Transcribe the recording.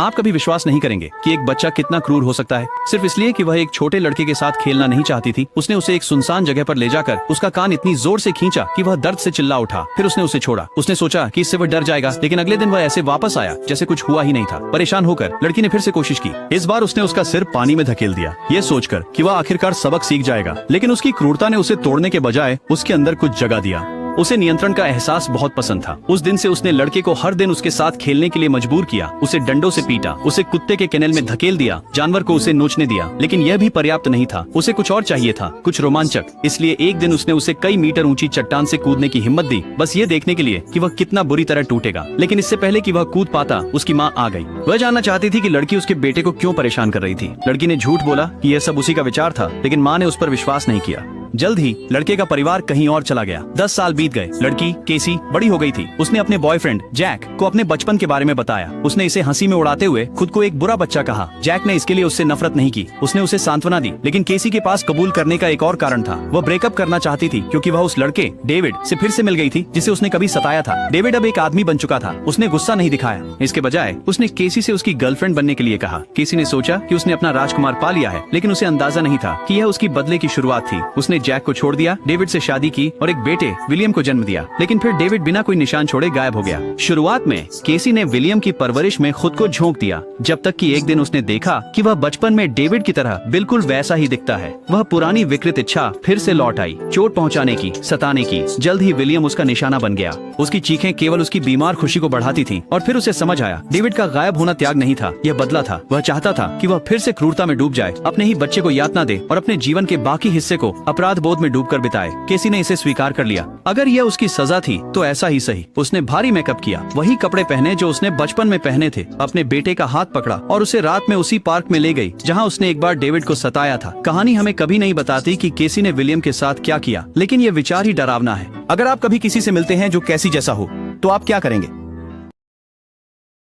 आप कभी विश्वास नहीं करेंगे कि एक बच्चा कितना क्रूर हो सकता है। सिर्फ इसलिए कि वह एक छोटे लड़के के साथ खेलना नहीं चाहती थी, उसने उसे एक सुनसान जगह पर ले जाकर उसका कान इतनी जोर से खींचा कि वह दर्द से चिल्ला उठा। फिर उसने उसे छोड़ा। उसने सोचा कि इससे वह डर जाएगा, लेकिन अगले दिन वह ऐसे वापस आया जैसे कुछ हुआ ही नहीं था। परेशान होकर लड़की ने फिर से कोशिश की। इस बार उसने उसका सिर पानी में धकेल दिया, ये सोचकर कि वह आखिरकार सबक सीख जाएगा। लेकिन उसकी क्रूरता ने उसे तोड़ने के बजाय उसके अंदर कुछ जगह दिया। उसे नियंत्रण का एहसास बहुत पसंद था। उस दिन से उसने लड़के को हर दिन उसके साथ खेलने के लिए मजबूर किया। उसे डंडों से पीटा, उसे कुत्ते के केनल में धकेल दिया, जानवर को उसे नोचने दिया। लेकिन यह भी पर्याप्त नहीं था, उसे कुछ और चाहिए था, कुछ रोमांचक। इसलिए एक दिन उसने उसे कई मीटर ऊंची चट्टान से कूदने की हिम्मत दी, बस ये देखने के लिए कि वह कितना बुरी तरह टूटेगा। लेकिन इससे पहले कि वह कूद पाता, उसकी माँ आ गई। वह जानना चाहती थी कि लड़की उसके बेटे को क्यों परेशान कर रही थी। लड़की ने झूठ बोला कि यह सब उसी का विचार था, लेकिन माँ ने उस पर विश्वास नहीं किया। जल्द ही लड़के का परिवार कहीं और चला गया। 10 साल बीत गए। लड़की केसी बड़ी हो गई थी। उसने अपने बॉयफ्रेंड जैक को अपने बचपन के बारे में बताया। उसने इसे हंसी में उड़ाते हुए खुद को एक बुरा बच्चा कहा। जैक ने इसके लिए उससे नफरत नहीं की, उसने उसे सांत्वना दी। लेकिन केसी के पास कबूल करने का एक और कारण था। वह ब्रेकअप करना चाहती थी क्योंकि वह उस लड़के डेविड से फिर से मिल गई थी जिसे उसने कभी सताया था। डेविड अब एक आदमी बन चुका था। उसने गुस्सा नहीं दिखाया, इसके बजाय उसने केसी से उसकी गर्लफ्रेंड बनने के लिए कहा। केसी ने सोचा कि उसने अपना राजकुमार पा लिया है, लेकिन उसे अंदाजा नहीं था कि यह उसकी बदले की शुरुआत थी। उसने जैक को छोड़ दिया, डेविड से शादी की और एक बेटे विलियम को जन्म दिया। लेकिन फिर डेविड बिना कोई निशान छोड़े गायब हो गया। शुरुआत में केसी ने विलियम की परवरिश में खुद को झोंक दिया, जब तक कि एक दिन उसने देखा कि वह बचपन में डेविड की तरह बिल्कुल वैसा ही दिखता है। वह पुरानी विकृत इच्छा फिर से लौट आई, चोट पहुंचाने की, सताने की। जल्द ही विलियम उसका निशाना बन गया। उसकी चीखें केवल उसकी बीमार खुशी को बढ़ाती थी। और फिर उसे समझ आया, डेविड का गायब होना त्याग नहीं था, यह बदला था। वह चाहता था कि वह फिर से क्रूरता में डूब जाए, अपने ही बच्चे को यातना दे और अपने जीवन के बाकी हिस्से को अपराध बोध में डूबकर बिताए। केसी ने इसे स्वीकार कर लिया। अगर यह उसकी सजा थी तो ऐसा ही सही। उसने भारी मेकअप किया, वही कपड़े पहने जो उसने बचपन में पहने थे, अपने बेटे का हाथ पकड़ा और उसे रात में उसी पार्क में ले गई जहां उसने एक बार डेविड को सताया था। कहानी हमें कभी नहीं बताती कि केसी ने विलियम के साथ क्या किया, लेकिन यह विचार ही डरावना है। अगर आप कभी किसी से मिलते हैं जो केसी जैसा हो, तो आप क्या करेंगे?